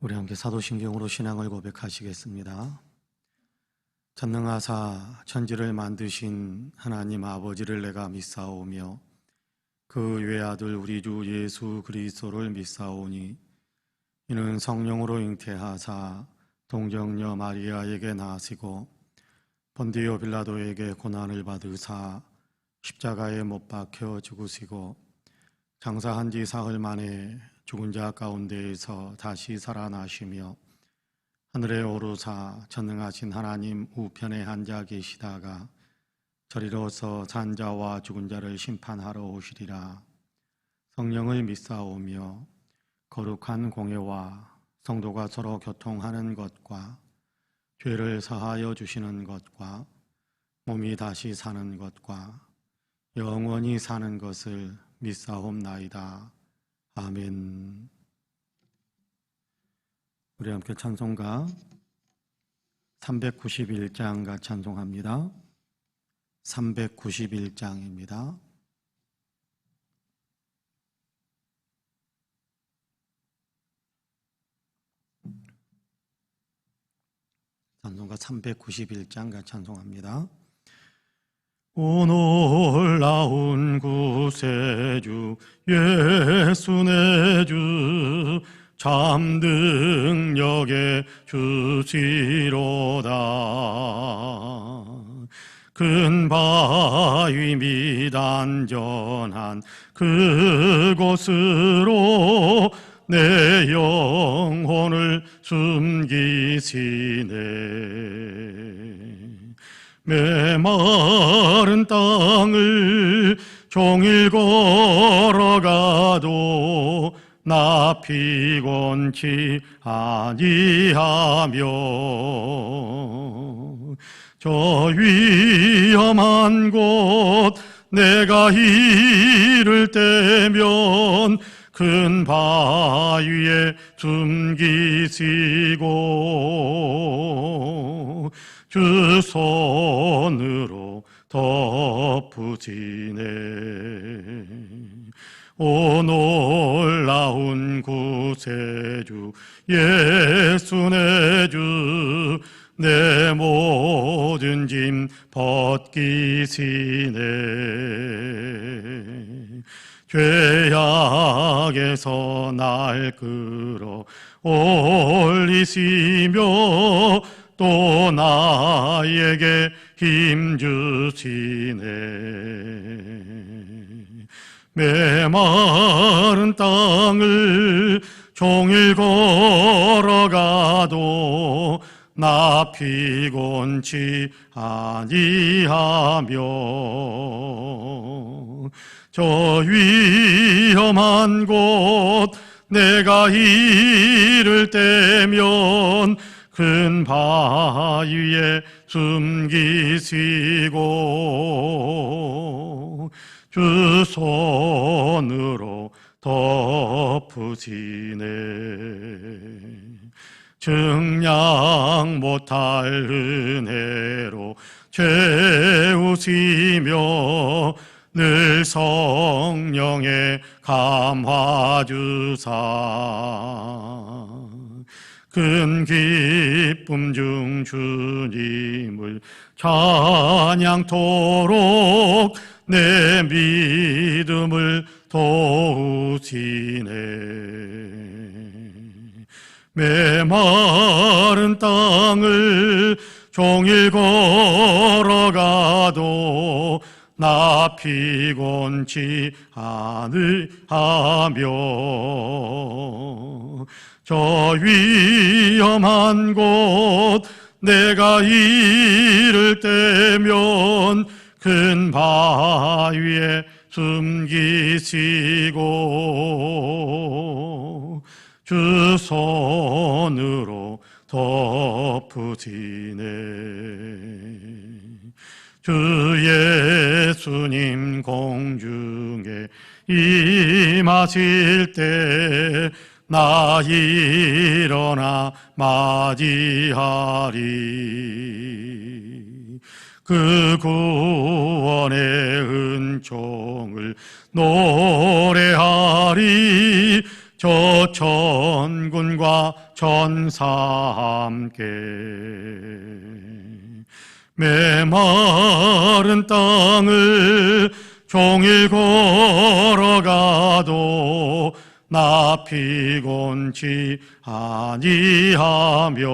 우리 함께 사도신경으로 신앙을 고백하시겠습니다. 전능하사 천지를 만드신 하나님 아버지를 내가 믿사오며 그 외아들 우리 주 예수 그리스도를 믿사오니 이는 성령으로 잉태하사 동정녀 마리아에게 나시고 본디오 빌라도에게 고난을 받으사 십자가에 못 박혀 죽으시고 장사한 지 사흘 만에 죽은 자 가운데에서 다시 살아나시며 하늘에 오르사 전능하신 하나님 우편에 앉아 계시다가 저리로서 산 자와 죽은 자를 심판하러 오시리라. 성령을 믿사오며 거룩한 공회와 성도가 서로 교통하는 것과 죄를 사하여 주시는 것과 몸이 다시 사는 것과 영원히 사는 것을 믿사옵나이다. 아멘. 우리 함께 찬송가 391장과 찬송합니다. 391장입니다. 찬송가 391장과 찬송합니다. 오 놀라운 구세주 예수 내 주 참 능력의 주시로다. 큰 바위 및 안전한 그곳으로 내 영혼을 숨기시네. 메마른 땅을 종일 걸어가도 나 피곤치 아니하며 저 위험한 곳 내가 이를 때면 큰 바위에 숨기시고 주 손으로 덮으시네. 오 놀라운 구세주 예수 내 주 내 모든 짐 벗기시네. 죄악에서 날 끌어 올리시며 또 나에게 힘 주시네. 메마른 땅을 종일 걸어가도 나 피곤치 아니하며 저 위험한 곳 내가 이를 때면 큰 바위에 숨기시고 주 손으로 덮으시네. 증량 못할 은혜로 채우시며 늘 성령의 감화 주사 큰 기쁨 중 주님을 찬양토록 내 믿음을 도우시네. 메마른 땅을 종일 걸어가도 나 피곤치 않으하며 저 위험한 곳 내가 이를 때면 큰 바위에 숨기시고 주 손으로 덮으시네. 주 예수님 공중에 임하실 때 나 일어나 맞이하리. 그 구원의 은총을 노래하리. 저 천군과 전사 함께 메마른 땅을 종일 걸어가도 나 피곤치 아니하며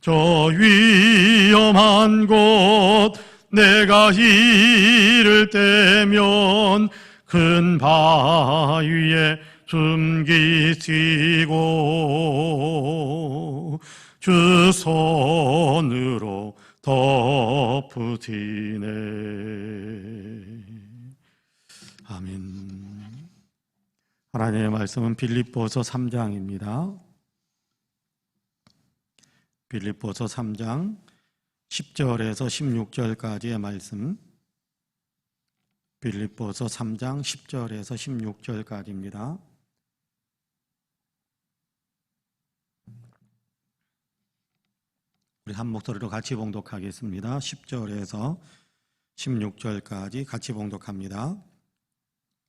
저 위험한 곳 내가 이를 때면 큰 바위에 숨기시고 주 손으로 덮으시네. 아멘. 하나님의 말씀은 빌립보서 3장입니다. 빌립보서 3장 10절에서 16절까지의 말씀. 빌립보서 3장 10절에서 16절까지입니다. 우리 한 목소리로 같이 봉독하겠습니다. 10절에서 16절까지 같이 봉독합니다.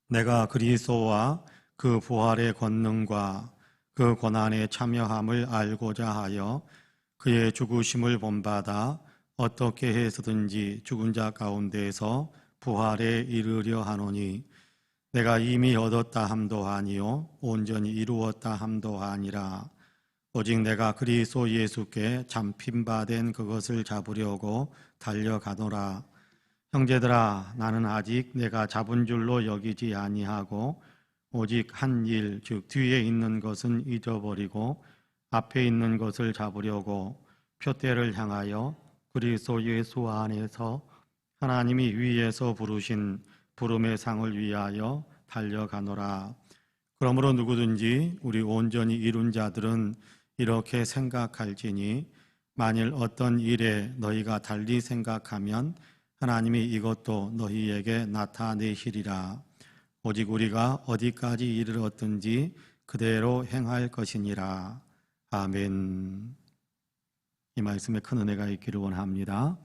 내가 그리스도와 그 부활의 권능과 그 고난의 참여함을 알고자 하여 그의 죽으심을 본받아 어떻게 해서든지 죽은 자 가운데에서 부활에 이르려 하노니 내가 이미 얻었다 함도 아니요 온전히 이루었다 함도 아니라 오직 내가 그리스도 예수께 잡힌바된 그것을 잡으려고 달려가노라. 형제들아, 나는 아직 내가 잡은 줄로 여기지 아니하고 오직 한 일, 즉 뒤에 있는 것은 잊어버리고 앞에 있는 것을 잡으려고 표대를 향하여 그리스도 예수 안에서 하나님이 위에서 부르신 부름의 상을 위하여 달려가노라. 그러므로 누구든지 우리 온전히 이룬 자들은 이렇게 생각할지니 만일 어떤 일에 너희가 달리 생각하면 하나님이 이것도 너희에게 나타내시리라. 오직 우리가 어디까지 이르렀든지 그대로 행할 것이니라. 아멘. 이 말씀에 큰 은혜가 있기를 원합니다.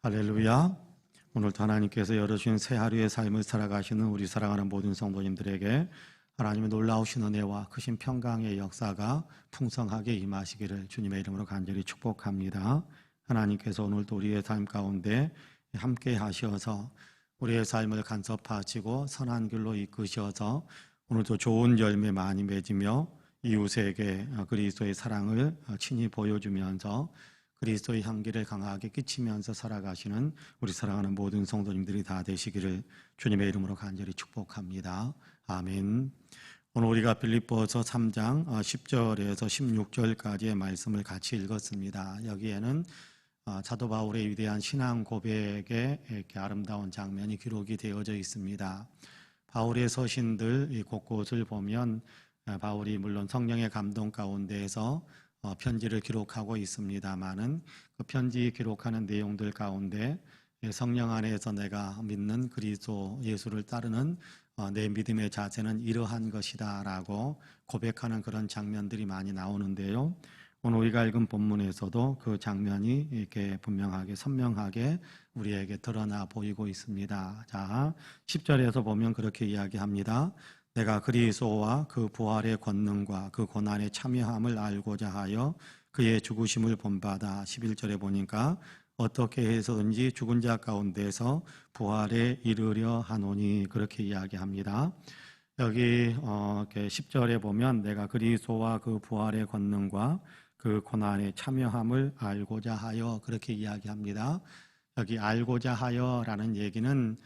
할렐루야. 오늘도 하나님께서 열어주신 새 하루의 삶을 살아가시는 우리 사랑하는 모든 성도님들에게 하나님의 놀라우신 은혜와 크신 평강의 역사가 풍성하게 임하시기를 주님의 이름으로 간절히 축복합니다. 하나님께서 오늘도 우리의 삶 가운데 함께 하셔서 우리의 삶을 간섭하시고 선한 길로 이끄셔서 오늘도 좋은 열매 많이 맺으며 이웃에게 그리스도의 사랑을 친히 보여주면서 그리스도의 향기를 강하게 끼치면서 살아가시는 우리 사랑하는 모든 성도님들이 다 되시기를 주님의 이름으로 간절히 축복합니다. 아멘. 오늘 우리가 빌립보서 3장 10절에서 16절까지의 말씀을 같이 읽었습니다. 여기에는 사도 바울의 위대한 신앙 고백의 이렇게 아름다운 장면이 기록이 되어져 있습니다. 바울의 서신들 곳곳을 보면 바울이 물론 성령의 감동 가운데에서 편지를 기록하고 있습니다마는 그 편지 기록하는 내용들 가운데 성령 안에서 내가 믿는 그리스도 예수를 따르는 내 믿음의 자세는 이러한 것이다 라고 고백하는 그런 장면들이 많이 나오는데요. 오늘 우리가 읽은 본문에서도 그 장면이 이렇게 분명하게 선명하게 우리에게 드러나 보이고 있습니다. 자, 10절에서 보면 그렇게 이야기합니다. 내가 그리스도와 그 부활의 권능과 그 고난의 참여함을 알고자 하여 그의 죽으심을 본받아 11절에 보니까 어떻게 해서든지 죽은 자 가운데서 부활에 이르려 하노니 그렇게 이야기합니다. 여기 10절에 보면 내가 그리스도와 그 부활의 권능과 그 고난의 참여함을 알고자 하여 그렇게 이야기합니다. 여기 알고자 하여라는 얘기는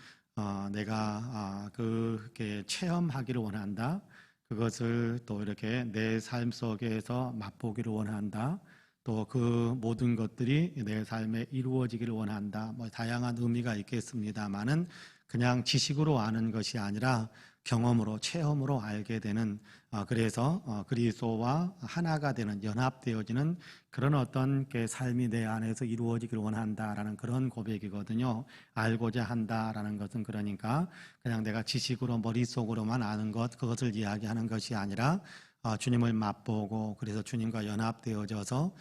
내가 그렇게 체험하기를 원한다. 그것을 또 이렇게 내 삶 속에서 맛보기를 원한다. 또 그 모든 것들이 내 삶에 이루어지기를 원한다. 뭐 다양한 의미가 있겠습니다만은 그냥 지식으로 아는 것이 아니라 경험으로 체험으로 알게 되는 그래서 그리스도와 하나가 되는 연합되어지는 그런 어떤 삶이 내 안에서 이루어지기를 원한다라는 그런 고백이거든요. 알고자 한다라는 것은 그러니까 그냥 내가 지식으로 머릿속으로만 아는 것 그것을 이야기하는 것이 아니라 주님을 맛보고 그래서 주님과 연합되어져서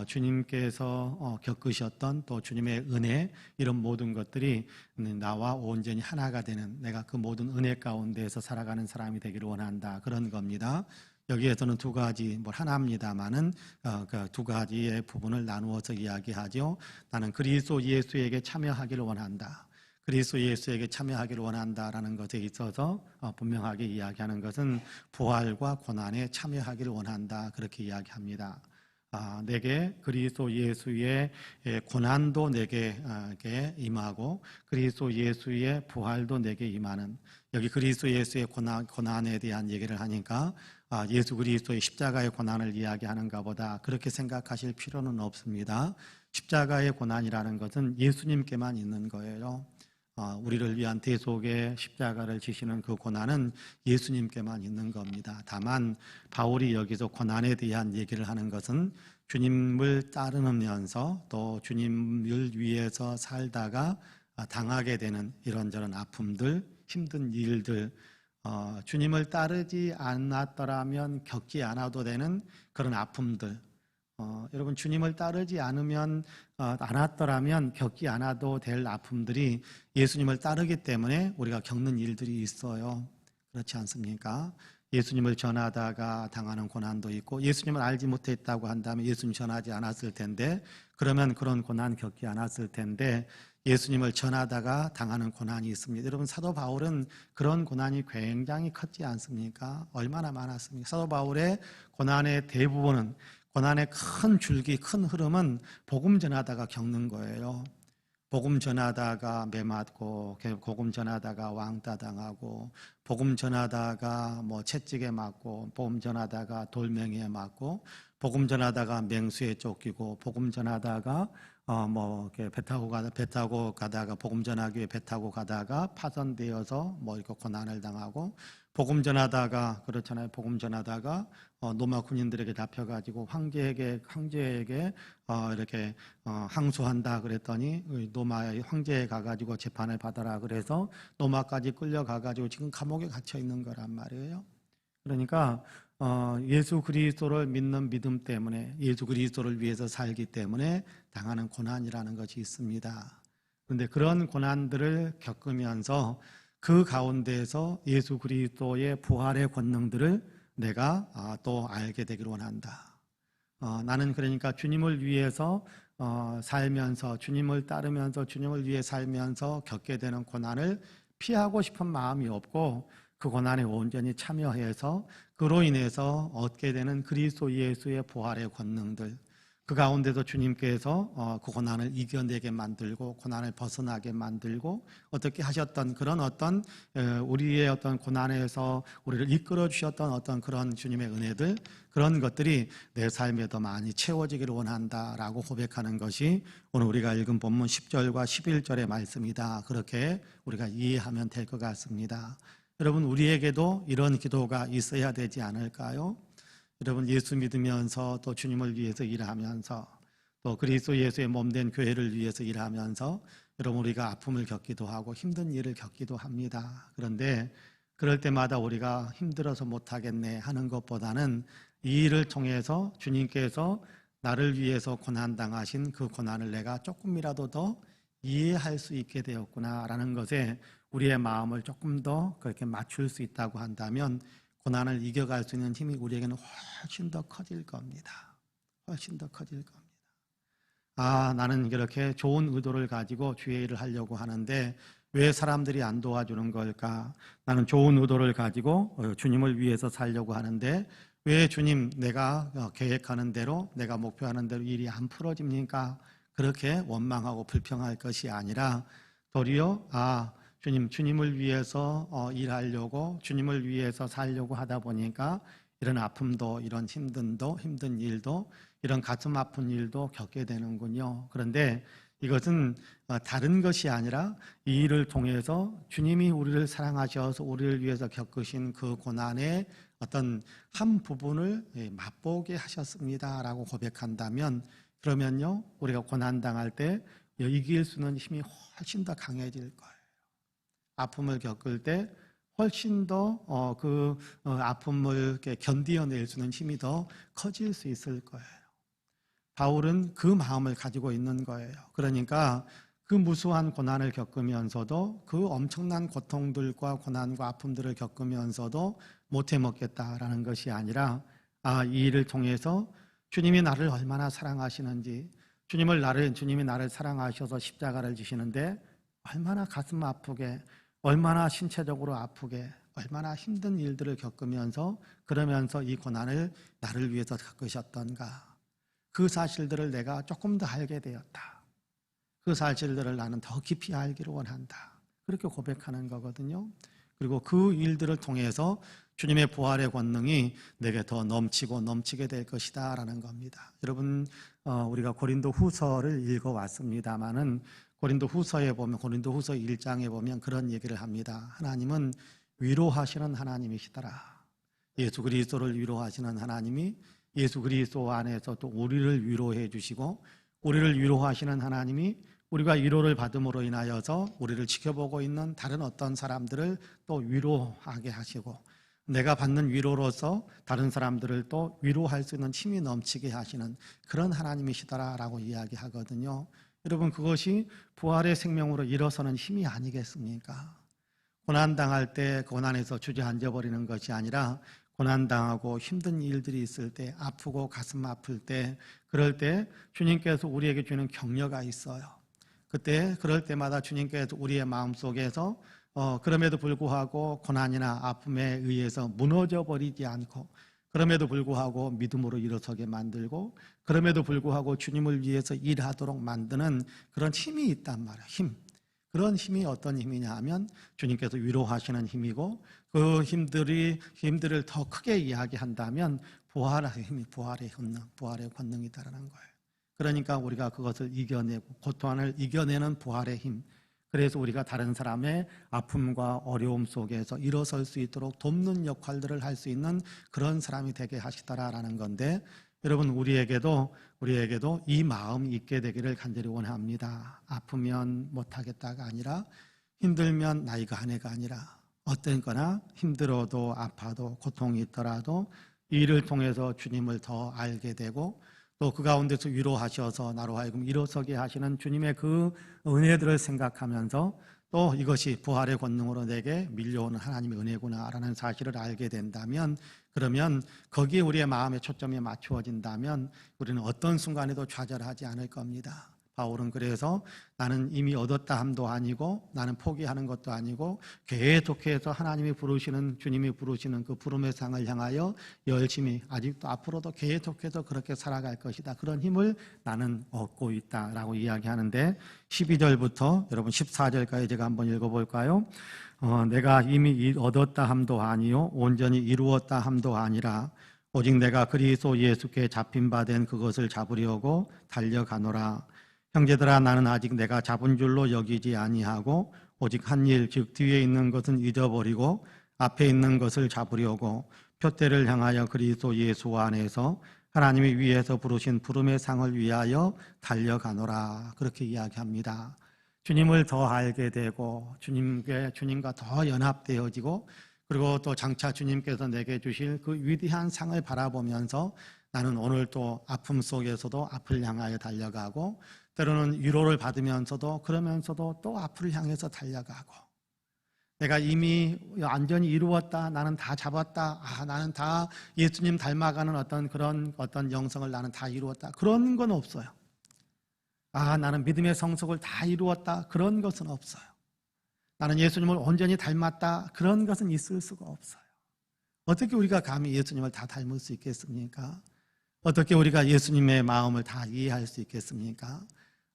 주님께서 겪으셨던 또 주님의 은혜 이런 모든 것들이 나와 온전히 하나가 되는 내가 그 모든 은혜 가운데에서 살아가는 사람이 되기를 원한다 그런 겁니다. 여기에서는 두 가지 하나입니다만은 그 두 가지의 부분을 나누어서 이야기하죠. 나는 그리스도 예수에게 참여하기를 원한다. 그리스도 예수에게 참여하기를 원한다라는 것에 있어서 분명하게 이야기하는 것은 부활과 고난에 참여하기를 원한다 그렇게 이야기합니다. 내게 그리스도 예수의 고난도 내게 임하고 그리스도 예수의 부활도 내게 임하는 여기 그리스도 예수의 고난에 대한 얘기를 하니까 예수 그리스도의 십자가의 고난을 이야기하는가 보다 그렇게 생각하실 필요는 없습니다. 십자가의 고난이라는 것은 예수님께만 있는 거예요. 우리를 위한 대속의 십자가를 지시는 그 고난은 예수님께만 있는 겁니다. 다만 바울이 여기서 고난에 대한 얘기를 하는 것은 주님을 따르면서 또 주님을 위해서 살다가 당하게 되는 이런저런 아픔들, 힘든 일들, 주님을 따르지 않았더라면 겪지 않아도 되는 그런 아픔들, 여러분 주님을 따르지 않았더라면 겪지 않아도 될 아픔들이 예수님을 따르기 때문에 우리가 겪는 일들이 있어요. 그렇지 않습니까? 예수님을 전하다가 당하는 고난도 있고 예수님을 알지 못했다고 한다면 예수님 전하지 않았을 텐데 그러면 그런 고난 겪지 않았을 텐데 예수님을 전하다가 당하는 고난이 있습니다. 여러분 사도 바울은 그런 고난이 굉장히 컸지 않습니까? 얼마나 많았습니까? 사도 바울의 고난의 대부분은 고난의 큰 줄기, 큰 흐름은 복음 전하다가 겪는 거예요. 복음 전하다가 매맞고, 복음 전하다가 왕따 당하고, 복음 전하다가 채찍에 맞고, 복음 전하다가 돌멩이에 맞고, 복음 전하다가 맹수에 쫓기고, 복음 전하다가 배 타고 가다가 복음 전하기 위해 배 타고 가다가 파손되어서 이렇게 고난을 당하고, 복음 전하다가 그렇잖아요. 복음 전하다가 로마 군인들에게 잡혀가지고 황제에게 이렇게 항소한다 그랬더니 로마의 황제에 가가지고 재판을 받아라 그래서 로마까지 끌려가가지고 지금 감옥에 갇혀 있는 거란 말이에요. 그러니까 예수 그리스도를 믿는 믿음 때문에 예수 그리스도를 위해서 살기 때문에 당하는 고난이라는 것이 있습니다. 그런데 그런 고난들을 겪으면서 그 가운데에서 예수 그리스도의 부활의 권능들을 내가 또 알게 되기를 원한다. 나는 그러니까 주님을 위해서 살면서 주님을 따르면서 주님을 위해 살면서 겪게 되는 고난을 피하고 싶은 마음이 없고 그 고난에 온전히 참여해서 그로 인해서 얻게 되는 그리스도 예수의 부활의 권능들 그 가운데서 주님께서 그 고난을 이겨내게 만들고 고난을 벗어나게 만들고 어떻게 하셨던 그런 어떤 우리의 어떤 고난에서 우리를 이끌어 주셨던 어떤 그런 주님의 은혜들 그런 것들이 내 삶에 더 많이 채워지기를 원한다라고 고백하는 것이 오늘 우리가 읽은 본문 10절과 11절의 말씀이다. 그렇게 우리가 이해하면 될 것 같습니다. 여러분 우리에게도 이런 기도가 있어야 되지 않을까요? 여러분 예수 믿으면서 또 주님을 위해서 일하면서 또 그리스도 예수의 몸된 교회를 위해서 일하면서 여러분 우리가 아픔을 겪기도 하고 힘든 일을 겪기도 합니다. 그런데 그럴 때마다 우리가 힘들어서 못하겠네 하는 것보다는 이 일을 통해서 주님께서 나를 위해서 고난당하신 그 고난을 내가 조금이라도 더 이해할 수 있게 되었구나라는 것에 우리의 마음을 조금 더 그렇게 맞출 수 있다고 한다면 고난을 이겨갈 수 있는 힘이 우리에게는 훨씬 더 커질 겁니다. 훨씬 더 커질 겁니다. 나는 이렇게 좋은 의도를 가지고 주의 일을 하려고 하는데 왜 사람들이 안 도와주는 걸까? 나는 좋은 의도를 가지고 주님을 위해서 살려고 하는데 왜 주님 내가 계획하는 대로 내가 목표하는 대로 일이 안 풀어집니까? 그렇게 원망하고 불평할 것이 아니라 도리어 주님을 위해서 일하려고 주님을 위해서 살려고 하다 보니까 이런 아픔도 이런 힘든 일도 이런 가슴 아픈 일도 겪게 되는군요. 그런데 이것은 다른 것이 아니라 이 일을 통해서 주님이 우리를 사랑하셔서 우리를 위해서 겪으신 그 고난의 어떤 한 부분을 맛보게 하셨습니다라고 고백한다면 그러면요 우리가 고난당할 때 이길 수 있는 힘이 훨씬 더 강해질 거예요. 아픔을 겪을 때 훨씬 더 그 아픔을 견디어낼 수 있는 힘이 더 커질 수 있을 거예요. 바울은 그 마음을 가지고 있는 거예요. 그러니까 그 무수한 고난을 겪으면서도 그 엄청난 고통들과 고난과 아픔들을 겪으면서도 못해 먹겠다라는 것이 아니라 이 일을 통해서 주님이 나를 얼마나 사랑하시는지, 주님이 나를 사랑하셔서 십자가를 지시는데 얼마나 가슴 아프게, 얼마나 신체적으로 아프게, 얼마나 힘든 일들을 겪으면서 그러면서 이 고난을 나를 위해서 겪으셨던가, 그 사실들을 내가 조금 더 알게 되었다. 그 사실들을 나는 더 깊이 알기를 원한다. 그렇게 고백하는 거거든요. 그리고 그 일들을 통해서 주님의 부활의 권능이 내게 더 넘치고 넘치게 될 것이다 라는 겁니다. 여러분, 우리가 고린도 후서를 읽어왔습니다마는 고린도 후서에 보면, 고린도 후서 1장에 보면 그런 얘기를 합니다. 하나님은 위로하시는 하나님이시더라. 예수 그리스도를 위로하시는 하나님이 예수 그리스도 안에서 또 우리를 위로해 주시고, 우리를 위로하시는 하나님이 우리가 위로를 받음으로 인하여서 우리를 지켜보고 있는 다른 어떤 사람들을 또 위로하게 하시고, 내가 받는 위로로서 다른 사람들을 또 위로할 수 있는 힘이 넘치게 하시는 그런 하나님이시더라라고 이야기하거든요. 여러분, 그것이 부활의 생명으로 일어서는 힘이 아니겠습니까? 고난당할 때 고난에서 주저앉아 버리는 것이 아니라, 고난당하고 힘든 일들이 있을 때, 아프고 가슴 아플 때, 그럴 때 주님께서 우리에게 주는 격려가 있어요. 그럴 때마다 주님께서 우리의 마음속에서 그럼에도 불구하고 고난이나 아픔에 의해서 무너져 버리지 않고, 그럼에도 불구하고 믿음으로 일어서게 만들고, 그럼에도 불구하고 주님을 위해서 일하도록 만드는 그런 힘이 있단 말이에요. 그런 힘이 어떤 힘이냐 하면 주님께서 위로하시는 힘이고, 그 힘들을 더 크게 이야기한다면 부활의 힘이, 부활의 권능이다라는 거예요. 그러니까 우리가 그것을 이겨내고 고통을 이겨내는 부활의 힘, 그래서 우리가 다른 사람의 아픔과 어려움 속에서 일어설 수 있도록 돕는 역할들을 할 수 있는 그런 사람이 되게 하시더라라는 건데, 여러분, 우리에게도 이 마음이 있게 되기를 간절히 원합니다. 아프면 못하겠다가 아니라, 힘들면 나이가 한 해가 아니라, 어떤 거나 힘들어도 아파도 고통이 있더라도 이 일을 통해서 주님을 더 알게 되고, 또 그 가운데서 위로하셔서 나로 하여금 일어서게 하시는 주님의 그 은혜들을 생각하면서, 또 이것이 부활의 권능으로 내게 밀려오는 하나님의 은혜구나라는 사실을 알게 된다면, 그러면 거기에 우리의 마음의 초점이 맞추어진다면 우리는 어떤 순간에도 좌절하지 않을 겁니다. 바울은 그래서 나는 이미 얻었다 함도 아니고, 나는 포기하는 것도 아니고, 계속해서 하나님이 부르시는, 주님이 부르시는 그 부름의 상을 향하여 열심히, 아직도 앞으로도 계속해서 그렇게 살아갈 것이다, 그런 힘을 나는 얻고 있다라고 이야기하는데, 12절부터 여러분 14절까지 제가 한번 읽어볼까요? 내가 이미 얻었다 함도 아니요 온전히 이루었다 함도 아니라, 오직 내가 그리스도 예수께 잡힌 바 된 그것을 잡으려고 달려가노라. 형제들아, 나는 아직 내가 잡은 줄로 여기지 아니하고 오직 한 일, 즉 뒤에 있는 것은 잊어버리고 앞에 있는 것을 잡으려고 표대를 향하여 그리스도 예수 안에서 하나님이 위에서 부르신 부름의 상을 위하여 달려가노라. 그렇게 이야기합니다. 주님을 더 알게 되고 주님과 더 연합되어지고, 그리고 또 장차 주님께서 내게 주실 그 위대한 상을 바라보면서 나는 오늘 또 아픔 속에서도 앞을 향하여 달려가고, 때로는 위로를 받으면서도 그러면서도 또 앞을 향해서 달려가고, 내가 이미 완전히 이루었다, 나는 다 잡았다, 나는 다 예수님 닮아가는 어떤 영성을 나는 다 이루었다, 그런 건 없어요. 나는 믿음의 성숙을 다 이루었다, 그런 것은 없어요. 나는 예수님을 온전히 닮았다, 그런 것은 있을 수가 없어요. 어떻게 우리가 감히 예수님을 다 닮을 수 있겠습니까? 어떻게 우리가 예수님의 마음을 다 이해할 수 있겠습니까?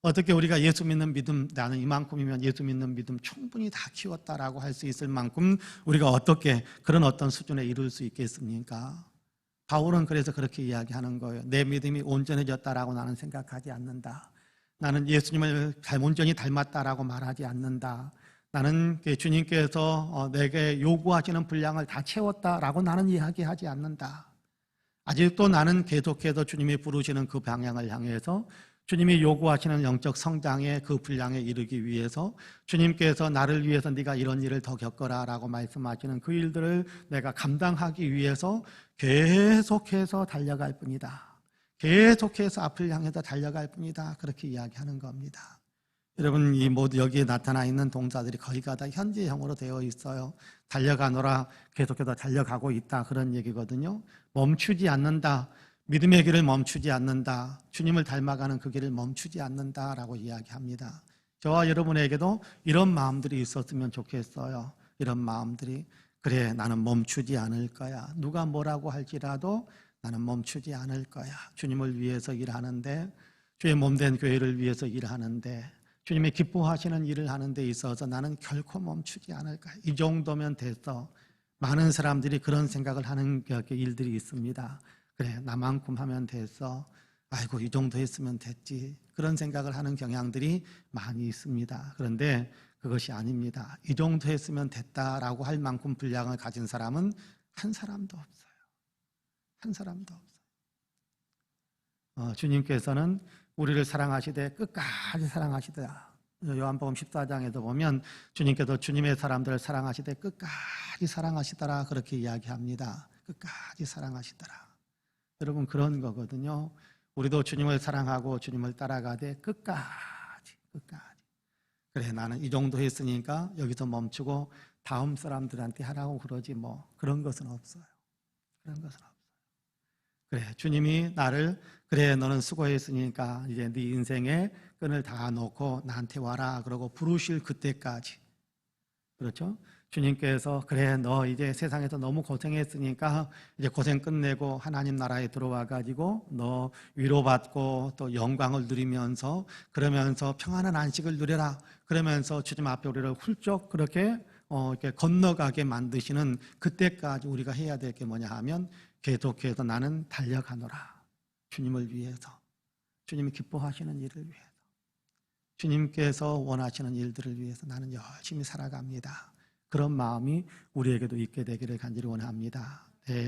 어떻게 우리가 예수 믿는 믿음, 나는 이만큼이면 예수 믿는 믿음 충분히 다 키웠다라고 할 수 있을 만큼 우리가 어떻게 그런 어떤 수준에 이룰 수 있겠습니까? 바울은 그래서 그렇게 이야기하는 거예요. 내 믿음이 온전해졌다라고 나는 생각하지 않는다. 나는 예수님을 온전히 닮았다라고 말하지 않는다. 나는 주님께서 내게 요구하시는 분량을 다 채웠다라고 나는 이야기하지 않는다. 아직도 나는 계속해서 주님이 부르시는 그 방향을 향해서 주님이 요구하시는 영적 성장의 그 분량에 이르기 위해서, 주님께서 나를 위해서 네가 이런 일을 더 겪어라 라고 말씀하시는 그 일들을 내가 감당하기 위해서 계속해서 달려갈 뿐이다. 계속해서 앞을 향해서 달려갈 뿐이다. 그렇게 이야기하는 겁니다. 여러분, 이 모두 여기에 나타나 있는 동사들이 거의가 다 현재형으로 되어 있어요. 달려가노라, 계속해서 달려가고 있다, 그런 얘기거든요. 멈추지 않는다, 믿음의 길을 멈추지 않는다, 주님을 닮아가는 그 길을 멈추지 않는다라고 이야기합니다. 저와 여러분에게도 이런 마음들이 있었으면 좋겠어요. 이런 마음들이, 그래, 나는 멈추지 않을 거야. 누가 뭐라고 할지라도 나는 멈추지 않을 거야. 주님을 위해서 일하는데, 주의 몸된 교회를 위해서 일하는데, 주님이 기뻐하시는 일을 하는 데 있어서 나는 결코 멈추지 않을 거야. 이 정도면 됐어. 많은 사람들이 그런 생각을 하는 일들이 있습니다. 그래, 나만큼 하면 됐어. 아이고, 이 정도 했으면 됐지. 그런 생각을 하는 경향들이 많이 있습니다. 그런데 그것이 아닙니다. 이 정도 했으면 됐다라고 할 만큼 분량을 가진 사람은 한 사람도 없어요. 한 사람도 없어요. 주님께서는 우리를 사랑하시되 끝까지 사랑하시더라. 요한복음 14장에도 보면 주님께서 주님의 사람들을 사랑하시되 끝까지 사랑하시더라, 그렇게 이야기합니다. 끝까지 사랑하시더라. 여러분, 그런 거거든요. 우리도 주님을 사랑하고 주님을 따라가되 끝까지. 그래, 나는 이 정도 했으니까 여기서 멈추고 다음 사람들한테 하라고 그러지 뭐. 그런 것은 없어요. 그런 것은 없어요. 그래, 주님이 나를, 그래, 너는 수고했으니까 이제 네 인생의 끈을 다 놓고 나한테 와라 그러고 부르실 그때까지. 그렇죠? 주님께서 그래, 너 이제 세상에서 너무 고생했으니까 이제 고생 끝내고 하나님 나라에 들어와 가지고 너 위로받고 또 영광을 누리면서, 그러면서 평안한 안식을 누려라, 그러면서 주님 앞에 우리를 훌쩍 그렇게 이렇게 건너가게 만드시는 그때까지 우리가 해야 될 게 뭐냐 하면 계속해서 나는 달려가노라. 주님을 위해서, 주님이 기뻐하시는 일을 위해서, 주님께서 원하시는 일들을 위해서 나는 열심히 살아갑니다. 그런 마음이 우리에게도 있게 되기를 간절히 원합니다.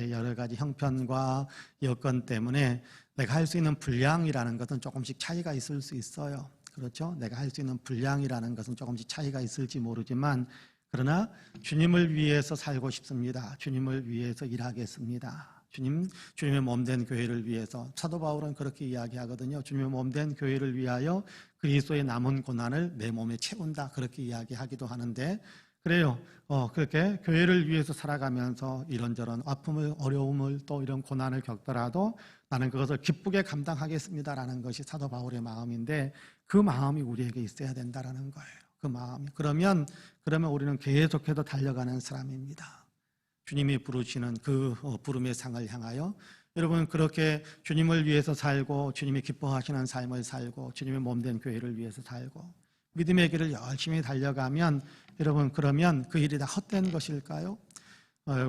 여러 가지 형편과 여건 때문에 내가 할 수 있는 분량이라는 것은 조금씩 차이가 있을 수 있어요. 그렇죠? 내가 할 수 있는 분량이라는 것은 조금씩 차이가 있을지 모르지만, 그러나 주님을 위해서 살고 싶습니다. 주님을 위해서 일하겠습니다. 주님의 몸된 교회를 위해서. 사도 바울은 그렇게 이야기하거든요. 주님의 몸된 교회를 위하여 그리스도의 남은 고난을 내 몸에 채운다, 그렇게 이야기하기도 하는데, 그래요. 그렇게 교회를 위해서 살아가면서 이런저런 아픔을, 어려움을, 또 이런 고난을 겪더라도 나는 그것을 기쁘게 감당하겠습니다라는 것이 사도 바울의 마음인데, 그 마음이 우리에게 있어야 된다라는 거예요. 그 마음이. 그러면 우리는 계속해서 달려가는 사람입니다. 주님이 부르시는 그 부름의 상을 향하여 여러분, 그렇게 주님을 위해서 살고 주님이 기뻐하시는 삶을 살고 주님의 몸된 교회를 위해서 살고 믿음의 길을 열심히 달려가면, 여러분, 그러면 그 일이 다 헛된 것일까요?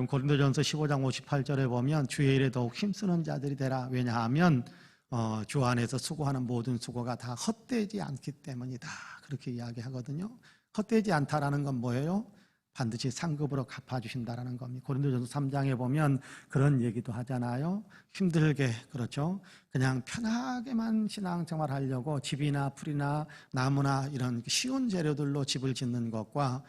고린도전서 15장 58절에 보면 주의 일에 더욱 힘쓰는 자들이 되라. 왜냐하면 주 안에서 수고하는 모든 수고가 다 헛되지 않기 때문이다, 그렇게 이야기하거든요. 헛되지 않다라는 건 뭐예요? 반드시 상급으로 갚아주신다라는 겁니다. 고린도전서 3장에 보면 그런 얘기도 하잖아요. 힘들게, 그렇죠, 그냥 편하게만 신앙생활 하려고 집이나 풀이나 나무나 이런 쉬운 재료들로 집을 짓는 것과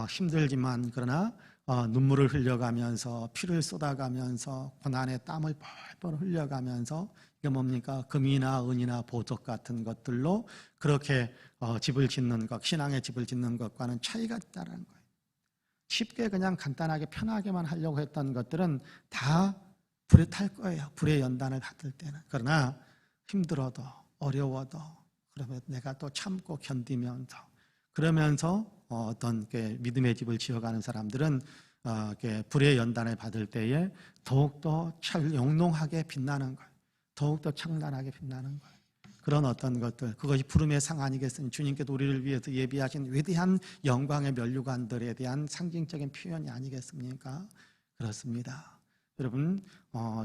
힘들지만 그러나 눈물을 흘려가면서 피를 쏟아가면서 고난의 땀을 뻘뻘 흘려가면서, 이게 뭡니까? 금이나 은이나 보석 같은 것들로 그렇게 집을 짓는 것, 신앙의 집을 짓는 것과는 차이가 있다는 거예요. 쉽게 그냥 간단하게 편하게만 하려고 했던 것들은 다 불에 탈 거예요. 불의 연단을 받을 때는. 그러나 힘들어도 어려워도 그러면 내가 또 참고 견디면서, 그러면서 어떤 믿음의 집을 지어가는 사람들은 불의 연단을 받을 때에 더욱더 영롱하게 빛나는 거예요. 더욱더 찬란하게 빛나는 거예요. 그런 어떤 것들, 그것이 부름의 상 아니겠습니까? 주님께서 우리를 위해서 예비하신 위대한 영광의 면류관들에 대한 상징적인 표현이 아니겠습니까? 그렇습니다. 여러분,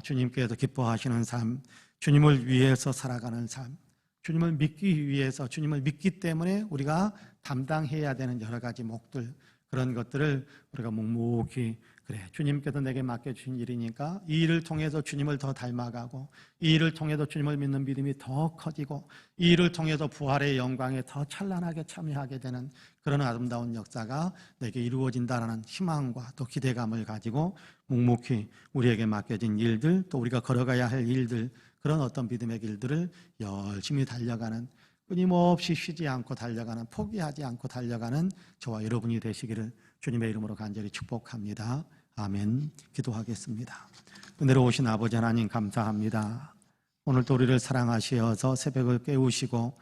주님께서 기뻐하시는 삶, 주님을 위해서 살아가는 삶, 주님을 믿기 위해서, 주님을 믿기 때문에 우리가 담당해야 되는 여러 가지 몫들, 그런 것들을 우리가 묵묵히 그래 주님께서 내게 맡겨주신 일이니까 이 일을 통해서 주님을 더 닮아가고 이 일을 통해서 주님을 믿는 믿음이 더 커지고 이 일을 통해서 부활의 영광에 더 찬란하게 참여하게 되는 그런 아름다운 역사가 내게 이루어진다는 희망과 또 기대감을 가지고 묵묵히 우리에게 맡겨진 일들 또 우리가 걸어가야 할 일들 그런 어떤 믿음의 길들을 열심히 달려가는 끊임없이 쉬지 않고 달려가는 포기하지 않고 달려가는 저와 여러분이 되시기를 주님의 이름으로 간절히 축복합니다. 아멘. 기도하겠습니다. 은혜로 오신 아버지 하나님 감사합니다. 오늘도 우리를 사랑하시어서 새벽을 깨우시고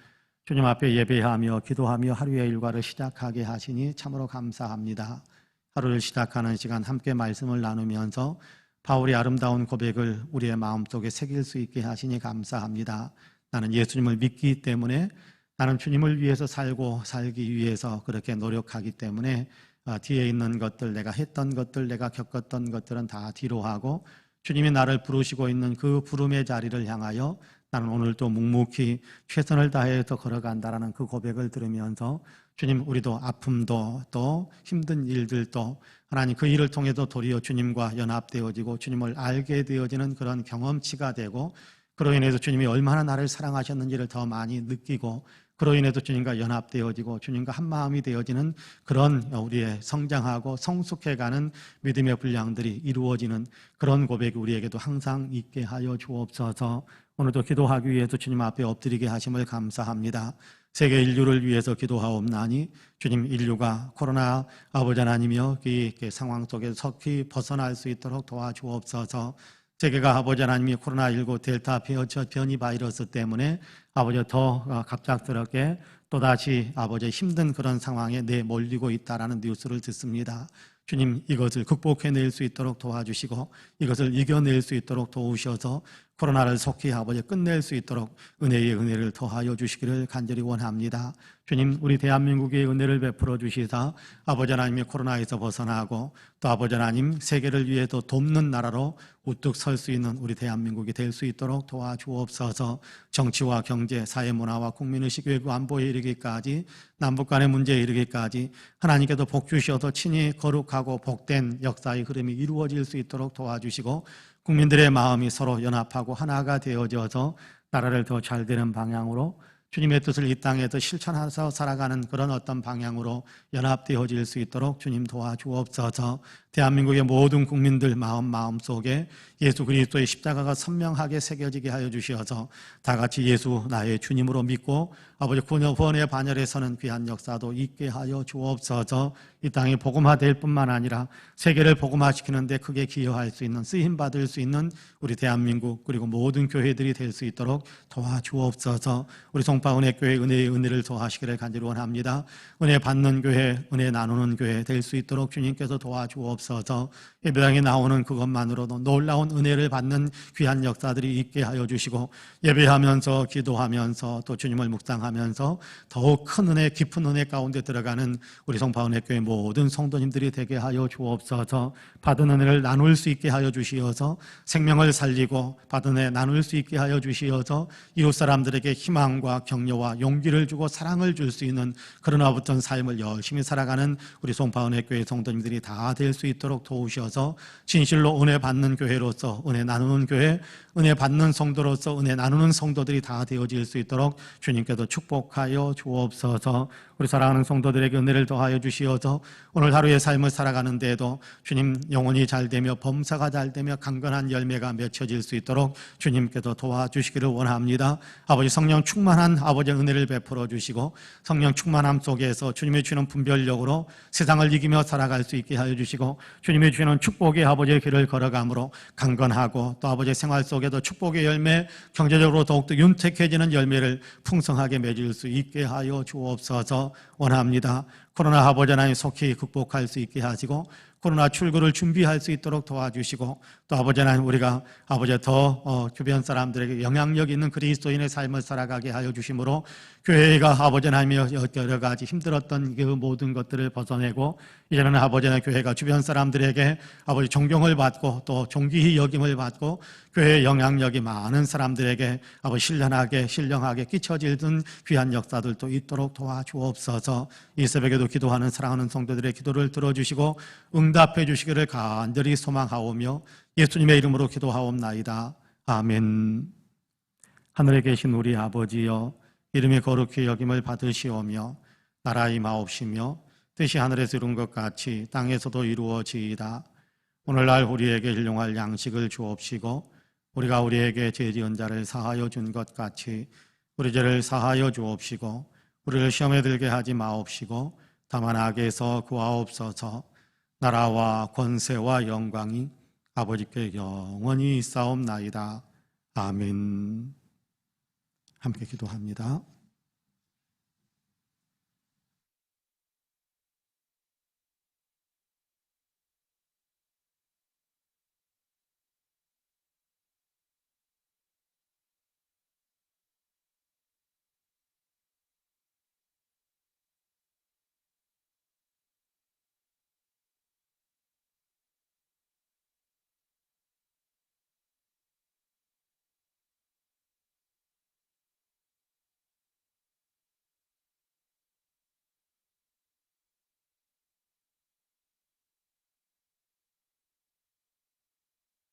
주님 앞에 예배하며 기도하며 하루의 일과를 시작하게 하시니 참으로 감사합니다. 하루를 시작하는 시간 함께 말씀을 나누면서 바울의 아름다운 고백을 우리의 마음속에 새길 수 있게 하시니 감사합니다. 나는 예수님을 믿기 때문에 나는 주님을 위해서 살기 위해서 그렇게 노력하기 때문에 뒤에 있는 것들 내가 했던 것들 내가 겪었던 것들은 다 뒤로 하고 주님이 나를 부르시고 있는 그 부름의 자리를 향하여 나는 오늘도 묵묵히 최선을 다해서 걸어간다라는 그 고백을 들으면서 주님 우리도 아픔도 또 힘든 일들도 하나님 그 일을 통해서 도리어 주님과 연합되어지고 주님을 알게 되어지는 그런 경험치가 되고 그로 인해서 주님이 얼마나 나를 사랑하셨는지를 더 많이 느끼고 그로 인해서 주님과 연합되어지고 주님과 한마음이 되어지는 그런 우리의 성장하고 성숙해가는 믿음의 분량들이 이루어지는 그런 고백이 우리에게도 항상 있게 하여 주옵소서. 오늘도 기도하기 위해서 주님 앞에 엎드리게 하심을 감사합니다. 세계 인류를 위해서 기도하옵나니 주님 인류가 코로나 아버지 하나님이여 이 상황 속에서 속히 벗어날 수 있도록 도와주옵소서. 세계가 아버지 하나님이 코로나19 델타 변이 바이러스 때문에 아버지 더 갑작스럽게 또다시 아버지 힘든 그런 상황에 내몰리고 있다라는 뉴스를 듣습니다. 주님 이것을 극복해낼 수 있도록 도와주시고 이것을 이겨낼 수 있도록 도우셔서 코로나를 속히 아버지 끝낼 수 있도록 은혜의 은혜를 더하여 주시기를 간절히 원합니다. 주님 우리 대한민국의 은혜를 베풀어 주시사 아버지 하나님이 코로나에서 벗어나고 또 아버지 하나님 세계를 위해서 돕는 나라로 우뚝 설 수 있는 우리 대한민국이 될 수 있도록 도와주옵소서. 정치와 경제, 사회문화와 국민의식 외교 안보에 이르기까지 남북 간의 문제에 이르기까지 하나님께도 복 주셔서 친히 거룩하고 복된 역사의 흐름이 이루어질 수 있도록 도와주시고 국민들의 마음이 서로 연합하고 하나가 되어져서 나라를 더 잘 되는 방향으로 주님의 뜻을 이 땅에서 실천해서 살아가는 그런 어떤 방향으로 연합되어질 수 있도록 주님 도와주옵소서. 대한민국의 모든 국민들 마음속에 예수 그리스도의 십자가가 선명하게 새겨지게 하여 주시어서 다 같이 예수 나의 주님으로 믿고 아버지 구원의 반열에 서는 귀한 역사도 있게 하여 주옵소서. 이 땅이 복음화될 뿐만 아니라 세계를 복음화시키는 데 크게 기여할 수 있는 쓰임받을 수 있는 우리 대한민국 그리고 모든 교회들이 될 수 있도록 도와주옵소서. 우리 송파은혜교회 은혜의 은혜를 더하시기를 간절히 원합니다. 은혜 받는 교회, 은혜 나누는 교회 될 수 있도록 주님께서 도와주옵소서. 예배당에 나오는 그것만으로도 놀라운 은혜를 받는 귀한 역사들이 있게 하여 주시고 예배하면서 기도하면서 또 주님을 묵상하면서 더욱 큰 은혜 깊은 은혜 가운데 들어가는 우리 송파은혜교회 모든 성도님들이 되게 하여 주옵소서. 받은 은혜를 나눌 수 있게 하여 주시어서 생명을 살리고 받은 은혜 나눌 수 있게 하여 주시어서 이웃 사람들에게 희망과 격려와 용기를 주고 사랑을 줄 수 있는 그런 어떤 삶을 열심히 살아가는 우리 송파은혜교회 성도님들이 다 될 수 있도록 도우셔서 진실로 은혜 받는 교회로서 은혜 나누는 교회, 은혜 받는 성도로서 은혜 나누는 성도들이 다 되어질 수 있도록 주님께서 축복하여 주옵소서. 우리 사랑하는 성도들에게 은혜를 더하여 주시어서 오늘 하루의 삶을 살아가는 데에도 주님 영혼이 잘되며 범사가 잘되며 강건한 열매가 맺혀질 수 있도록 주님께서 도와주시기를 원합니다. 아버지 성령 충만한 아버지의 은혜를 베풀어 주시고 성령 충만함 속에서 주님의 주는 분별력으로 세상을 이기며 살아갈 수 있게 하여 주시고 주님의 주는 축복의 아버지의 길을 걸어감으로 강건하고 또 아버지의 생활 속에도 축복의 열매 경제적으로 더욱더 윤택해지는 열매를 풍성하게 맺을 수 있게 하여 주옵소서. 원합니다. 코로나 아버지 하나님 속히 극복할 수 있게 하시고 코로나 출구를 준비할 수 있도록 도와주시고 또 아버지 하나님 우리가 아버지 더 주변 사람들에게 영향력 있는 그리스도인의 삶을 살아가게 하여 주심으로 교회가 아버지 하나님 여러 가지 힘들었던 그 모든 것들을 벗어내고 이제는 아버지 하나님 교회가 주변 사람들에게 아버지 존경을 받고 또 존귀히 여김을 받고 교회의 영향력이 많은 사람들에게 아버지 신령하게 끼쳐지는 귀한 역사들도 있도록 도와주옵소서. 이 새벽에도 기도하는 사랑하는 성도들의 기도를 들어주시고 응답해 주시기를 간절히 소망하오며 예수님의 이름으로 기도하옵나이다. 아멘. 하늘에 계신 우리 아버지여, 이름이 거룩히 여김을 받으시오며 나라 임하옵시며 뜻이 하늘에서 이룬 것 같이 땅에서도 이루어지이다. 오늘날 우리에게 일용할 양식을 주옵시고 우리가 우리에게 죄 지은 자를 사하여 준 것 같이 우리 죄를 사하여 주옵시고 우리를 시험에 들게 하지 마옵시고 다만 악에서 구하옵소서. 나라와 권세와 영광이 아버지께 영원히 있사옵나이다. 아멘. 함께 기도합니다.